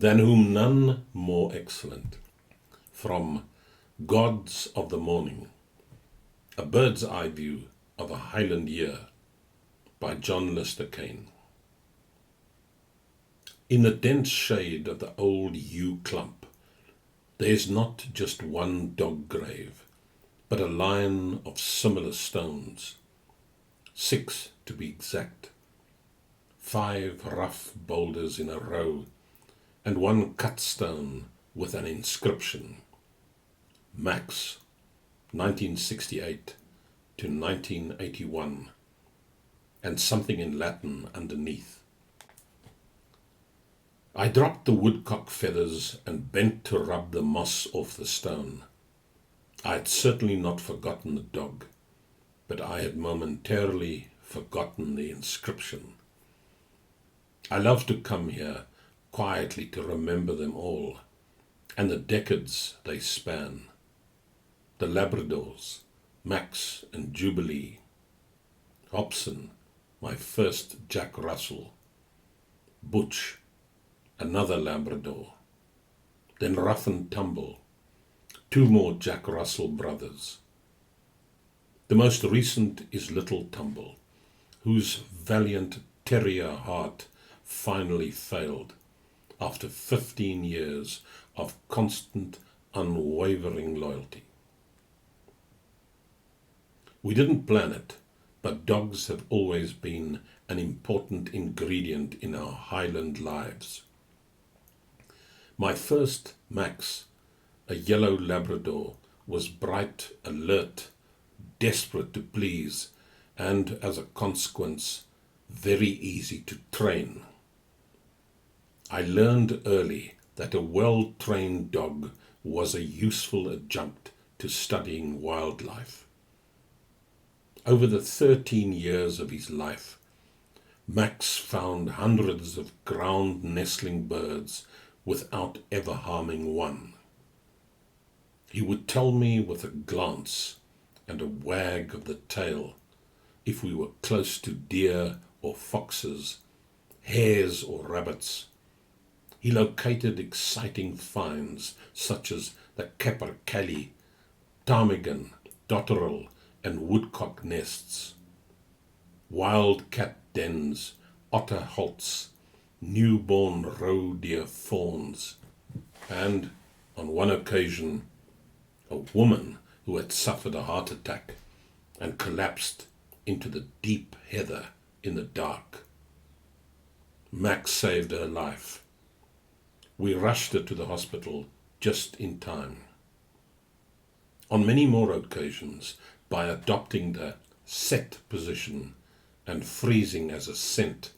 than whom none more excellent. From Gods of the Morning, a bird's eye view of a Highland year, by John Lister-Kaye. In the dense shade of the old yew clump, there is not just one dog grave, but a line of similar stones, 6 to be exact, 5 rough boulders in a row, and one cut stone with an inscription, Max, 1968 to 1981, and something in Latin underneath. I dropped the woodcock feathers and bent to rub the moss off the stone. I had certainly not forgotten the dog, but I had momentarily forgotten the inscription. I love to come here quietly to remember them all, and the decades they span. The Labradors, Max and Jubilee. Hobson, my first Jack Russell. Butch, another Labrador. Then Rough and Tumble, 2 more Jack Russell brothers. The most recent is Little Tumble, whose valiant terrier heart finally failed after 15 years of constant, unwavering loyalty. We didn't plan it, but dogs have always been an important ingredient in our Highland lives. My first Max, a yellow Labrador, was bright, alert, desperate to please, and as a consequence, very easy to train. I learned early that a well-trained dog was a useful adjunct to studying wildlife. Over the 13 years of his life, Max found hundreds of ground nestling birds without ever harming one. He would tell me with a glance and a wag of the tail if we were close to deer or foxes, hares or rabbits. He located exciting finds such as the capercaillie, ptarmigan, dotterel, and woodcock nests, wild cat dens, otter holts, newborn roe deer fawns, and, on one occasion, a woman who had suffered a heart attack and collapsed into the deep heather in the dark. Max saved her life. We rushed her to the hospital just in time. On many more occasions, by adopting the set position and freezing as a scent,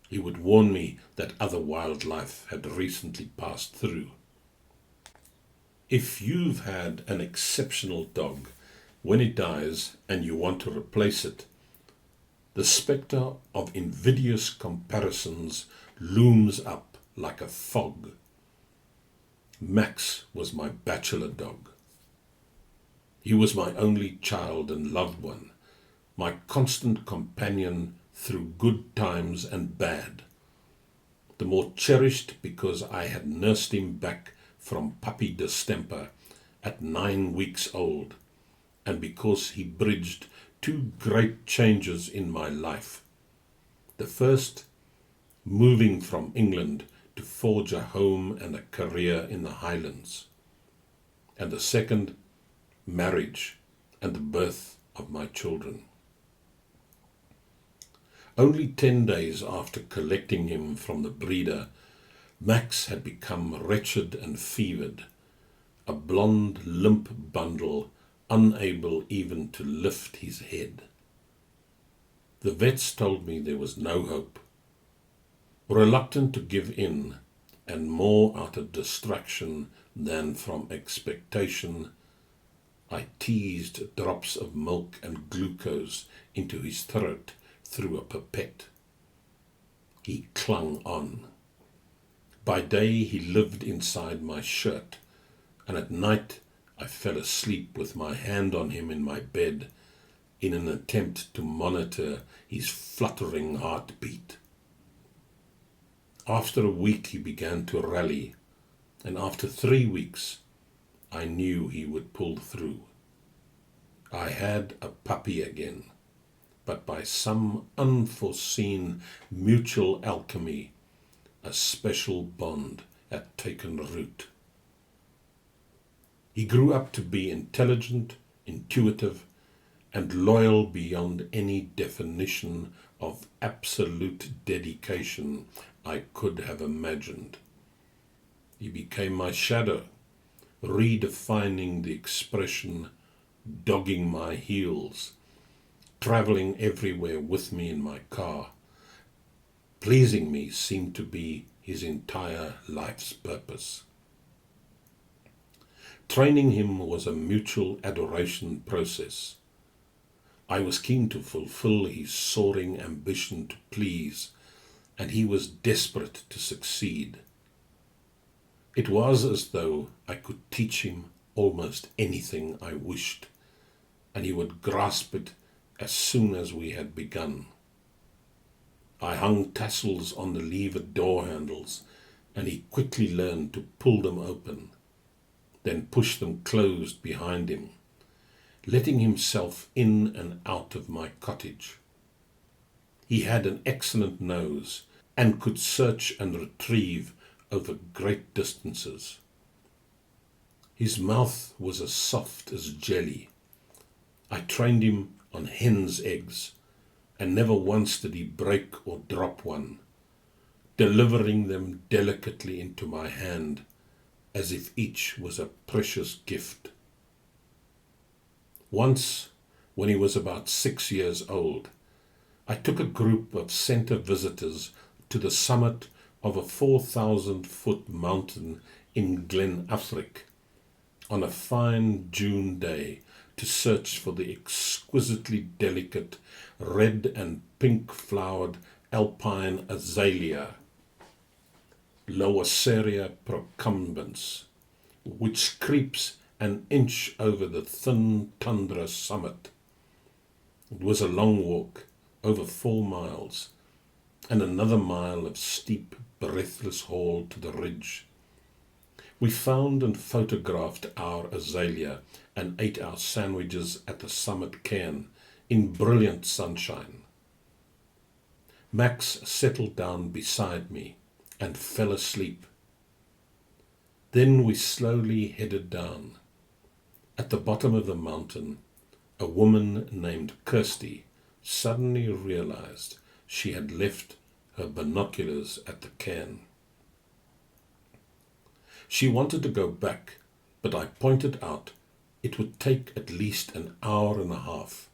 he would warn me that other wildlife had recently passed through. If you've had an exceptional dog, when it dies and you want to replace it, the spectre of invidious comparisons looms up like a fog. Max was my bachelor dog. He was my only child and loved one, my constant companion through good times and bad. The more cherished because I had nursed him back from puppy distemper at 9 weeks old, and because he bridged 2 great changes in my life. The first, moving from England to forge a home and a career in the Highlands. And the second, marriage and the birth of my children. Only 10 days after collecting him from the breeder, Max had become wretched and fevered, a blonde, limp bundle, unable even to lift his head. The vets told me there was no hope. Reluctant to give in, and more out of distraction than from expectation, I teased drops of milk and glucose into his throat through a pipette. He clung on. By day he lived inside my shirt, and at night I fell asleep with my hand on him in my bed in an attempt to monitor his fluttering heartbeat. After a week he began to rally, and after 3 weeks I knew he would pull through. I had a puppy again, but by some unforeseen mutual alchemy, a special bond had taken root. He grew up to be intelligent, intuitive, and loyal beyond any definition of absolute dedication I could have imagined. He became my shadow, redefining the expression dogging my heels, travelling everywhere with me in my car. Pleasing me seemed to be his entire life's purpose. Training him was a mutual adoration process. I was keen to fulfill his soaring ambition to please, and he was desperate to succeed. It was as though I could teach him almost anything I wished, and he would grasp it as soon as we had begun. I hung tassels on the levered door handles, and he quickly learned to pull them open, then push them closed behind him, letting himself in and out of my cottage. He had an excellent nose and could search and retrieve over great distances. His mouth was as soft as jelly. I trained him on hen's eggs, and never once did he break or drop one, delivering them delicately into my hand as if each was a precious gift. Once, when he was about 6 years old, I took a group of centre visitors to the summit of a 4,000-foot mountain in Glen Affric on a fine June day to search for the exquisitely delicate red and pink flowered alpine azalea, Loaceria procumbens, which creeps an inch over the thin tundra summit. It was a long walk, over 4 miles, and another mile of steep, breathless haul to the ridge. We found and photographed our azalea and ate our sandwiches at the summit cairn in brilliant sunshine. Max settled down beside me and fell asleep. Then we slowly headed down. At the bottom of the mountain, a woman named Kirsty suddenly realized she had left her binoculars at the cairn. She wanted to go back, but I pointed out it would take at least an hour and a half.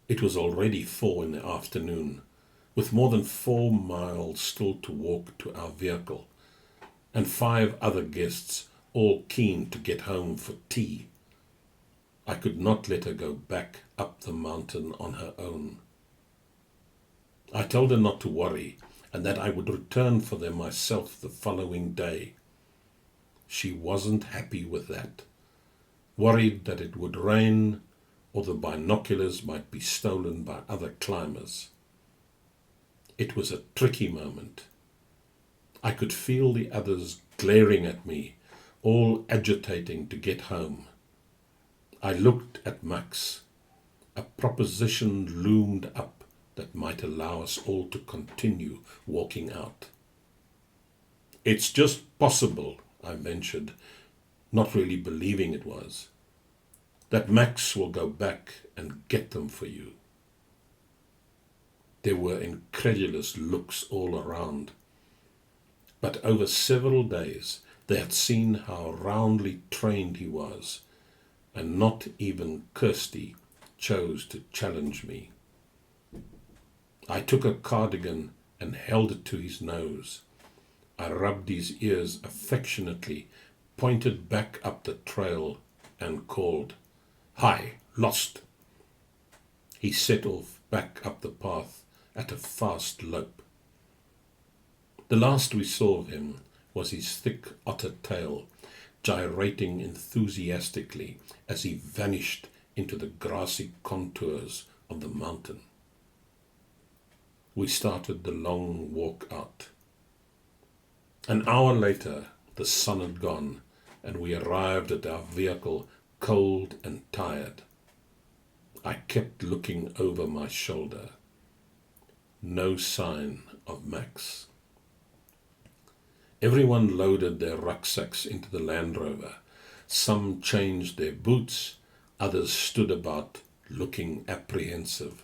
It was already 4 in the afternoon, with more than 4 miles still to walk to our vehicle, and 5 other guests all keen to get home for tea. I could not let her go back up the mountain on her own. I told her not to worry, and that I would return for them myself the following day. She wasn't happy with that, worried that it would rain or the binoculars might be stolen by other climbers. It was a tricky moment. I could feel the others glaring at me, all agitating to get home. I looked at Max. A proposition loomed up that might allow us all to continue walking out. "It's just possible," I ventured, not really believing it was, "that Max will go back and get them for you." There were incredulous looks all around, but over several days they had seen how roundly trained he was, and not even Kirsty chose to challenge me. I took a cardigan and held it to his nose. I rubbed his ears affectionately, pointed back up the trail, and called, "Hi, lost!" He set off back up the path at a fast lope. The last we saw of him was his thick otter tail gyrating enthusiastically as he vanished into the grassy contours of the mountain. We started the long walk out. An hour later, the sun had gone, and we arrived at our vehicle cold and tired. I kept looking over my shoulder. No sign of Max. Everyone loaded their rucksacks into the Land Rover. Some changed their boots, others stood about looking apprehensive.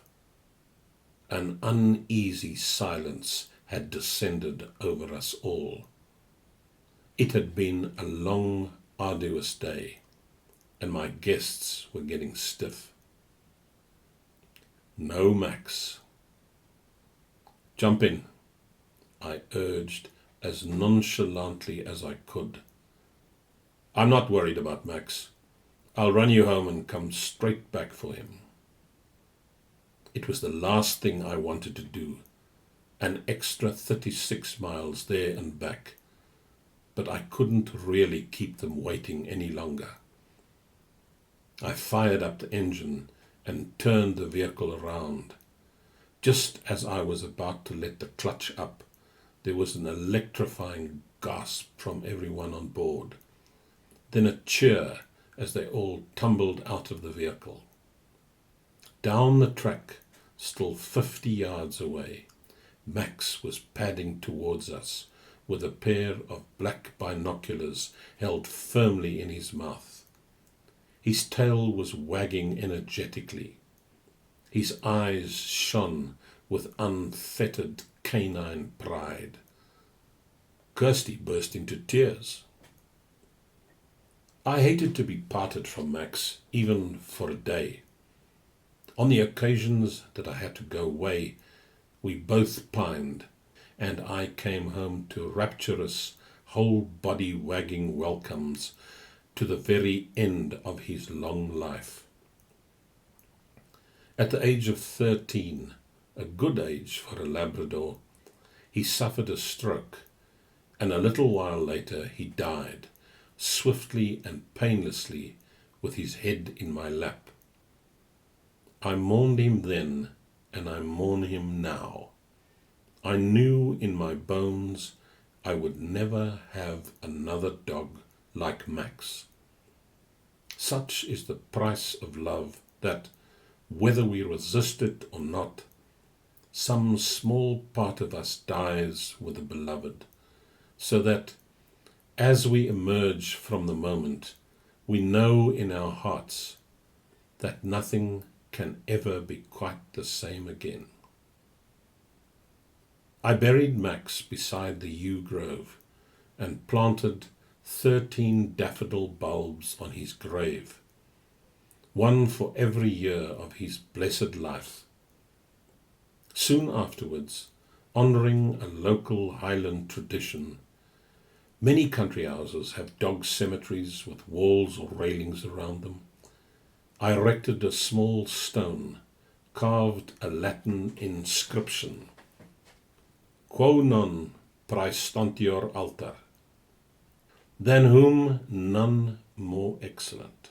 An uneasy silence had descended over us all. It had been a long, arduous day, and my guests were getting stiff. No Max. Jump in, I urged as nonchalantly as I could. I'm not worried about Max. I'll run you home and come straight back for him. It was the last thing I wanted to do, an extra 36 miles there and back, but I couldn't really keep them waiting any longer. I fired up the engine and turned the vehicle around. Just as I was about to let the clutch up, there was an electrifying gasp from everyone on board, then a cheer as they all tumbled out of the vehicle. Down the track, still 50 yards away, Max was padding towards us with a pair of black binoculars held firmly in his mouth. His tail was wagging energetically. His eyes shone with unfettered canine pride. Kirsty burst into tears. I hated to be parted from Max, even for a day. On the occasions that I had to go away, we both pined, and I came home to rapturous, whole-body wagging welcomes to the very end of his long life. At the age of 13, a good age for a Labrador, he suffered a stroke, and a little while later he died, swiftly and painlessly, with his head in my lap. I mourned him then, and I mourn him now. I knew in my bones I would never have another dog like Max. Such is the price of love that, whether we resist it or not, some small part of us dies with the beloved, so that, as we emerge from the moment, we know in our hearts that nothing can ever be quite the same again. I buried Max beside the yew grove and planted 13 daffodil bulbs on his grave, one for every year of his blessed life. Soon afterwards, honouring a local Highland tradition, many country houses have dog cemeteries with walls or railings around them. I erected a small stone, carved a Latin inscription, Quo non praestantior alter, than whom none more excellent.